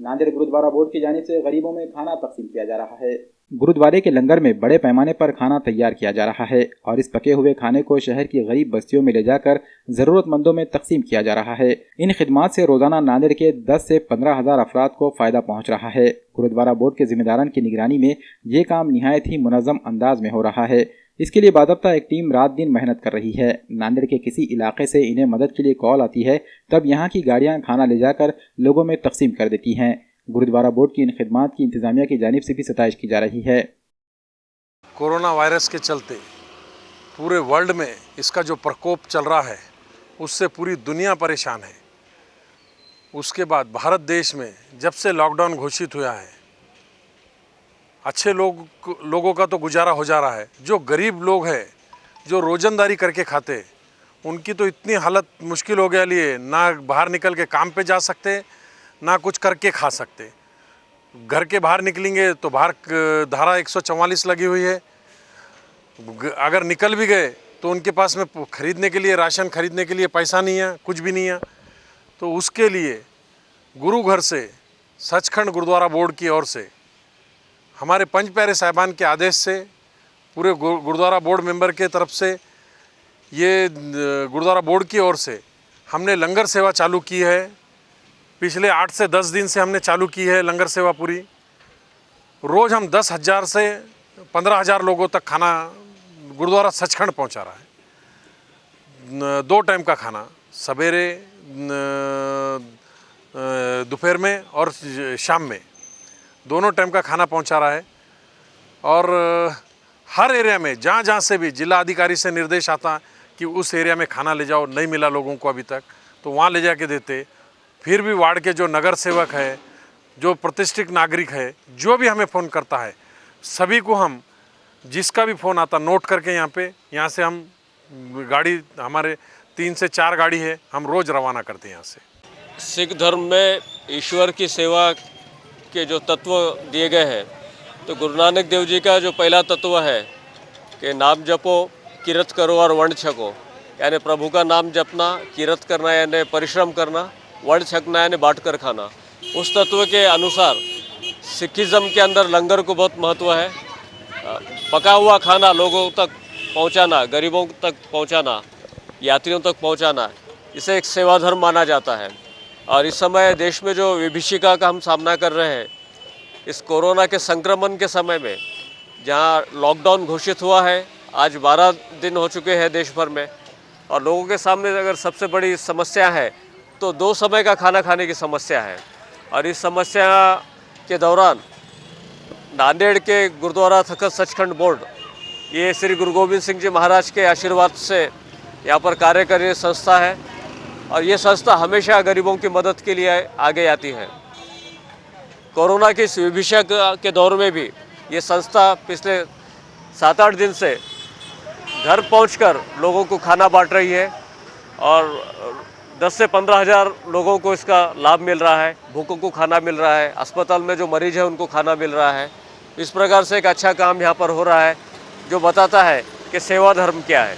Nanded gurdwara board की जानिब से गरीबों में खाना तकसीम किया जा रहा है। गुरुद्वारे के लंगर में बड़े पैमाने पर खाना तैयार किया जा रहा है और इस पके हुए खाने को शहर की गरीब बस्तियों में ले जाकर जरूरतमंदों में तकसीम किया जा रहा है। इन खिदमात से रोजाना नांदेड़ के 10 से 15 हजार अफराद को फायदा पहुंच रहा है। गुरुद्वारा बोर्ड के जिम्मेदारान की निगरानी में ये काम निहायत ही मुनज़्ज़म अंदाज में हो रहा है। इसके लिए बाज़ाब्ता एक टीम रात दिन मेहनत कर रही है। नांदेड़ के किसी इलाके से इन्हें मदद के लिए कॉल आती है, तब यहाँ की गाड़ियाँ खाना ले जाकर लोगों में तकसीम कर देती हैं। गुरुद्वारा बोर्ड की इन खिदमात की इंतजामिया की जानिब से भी सताइश की जा रही है। कोरोना वायरस के चलते पूरे वर्ल्ड में इसका जो प्रकोप चल रहा है उससे पूरी दुनिया परेशान है। उसके बाद भारत देश में जब से लॉकडाउन घोषित हुआ है, अच्छे लोगों का तो गुजारा हो जा रहा है। जो गरीब लोग हैं, जो रोजंदारी करके खाते, उनकी तो इतनी हालत मुश्किल हो गया लिए, ना बाहर निकल के काम पे जा सकते, ना कुछ करके खा सकते। घर के बाहर निकलेंगे तो बाहर धारा 144 लगी हुई है। अगर निकल भी गए तो उनके पास में खरीदने के लिए, राशन खरीदने के लिए पैसा नहीं है, कुछ भी नहीं है। तो उसके लिए गुरु घर से, सचखंड गुरुद्वारा बोर्ड की ओर से, हमारे पंच प्यारे साहिबान के आदेश से, पूरे गुरुद्वारा बोर्ड मेंबर के तरफ से, ये गुरुद्वारा बोर्ड की ओर से हमने लंगर सेवा चालू की है। पिछले 8 से 10 दिन से हमने चालू की है लंगर सेवा पूरी। रोज़ हम 10,000 से 15,000 लोगों तक खाना गुरुद्वारा सचखंड पहुंचा रहा है। 2 टाइम का खाना, सवेरे, दोपहर में और शाम में, दोनों टाइम का खाना पहुंचा रहा है। और हर एरिया में जहाँ जहाँ से भी जिला अधिकारी से निर्देश आता कि उस एरिया में खाना ले जाओ, नहीं मिला लोगों को अभी तक, तो वहाँ ले जाके देते। फिर भी वार्ड के जो नगर सेवक है, जो प्रतिष्ठित नागरिक है, जो भी हमें फ़ोन करता है, सभी को हम, जिसका भी फ़ोन आता, नोट करके यहाँ से हम गाड़ी, हमारे 3 से 4 गाड़ी है, हम रोज़ रवाना करते हैं यहाँ से। सिख धर्म में ईश्वर की सेवा के जो तत्व दिए गए हैं, तो गुरु नानक देव जी का जो पहला तत्व है कि नाम जपो, किरत करो और वर्ण छको, यानी प्रभु का नाम जपना, किरत करना यानी परिश्रम करना, वर्ण छकना यानी बांट कर खाना। उस तत्व के अनुसार सिखिज़्म के अंदर लंगर को बहुत महत्व है। पका हुआ खाना लोगों तक पहुंचाना, गरीबों तक पहुंचाना, यात्रियों तक पहुंचाना, इसे एक सेवा धर्म माना जाता है। और इस समय देश में जो विभीषिका का हम सामना कर रहे हैं, इस कोरोना के संक्रमण के समय में, जहां लॉकडाउन घोषित हुआ है, आज 12 दिन हो चुके हैं देश भर में, और लोगों के सामने अगर सबसे बड़ी समस्या है तो 2 समय का खाना खाने की समस्या है। और इस समस्या के दौरान नांदेड़ के गुरुद्वारा तखत सचखंड बोर्ड, ये श्री गुरु गोविंद सिंह जी महाराज के आशीर्वाद से यहाँ पर कार्य कर रही संस्था है, और ये संस्था हमेशा गरीबों की मदद के लिए आगे आती है। कोरोना की इस विभीषण के दौर में भी ये संस्था पिछले 7-8 दिन से घर पहुंचकर लोगों को खाना बांट रही है, और 10 से 15 हज़ार लोगों को इसका लाभ मिल रहा है। भूखों को खाना मिल रहा है, अस्पताल में जो मरीज है उनको खाना मिल रहा है। इस प्रकार से एक अच्छा काम यहाँ पर हो रहा है, जो बताता है कि सेवा धर्म क्या है।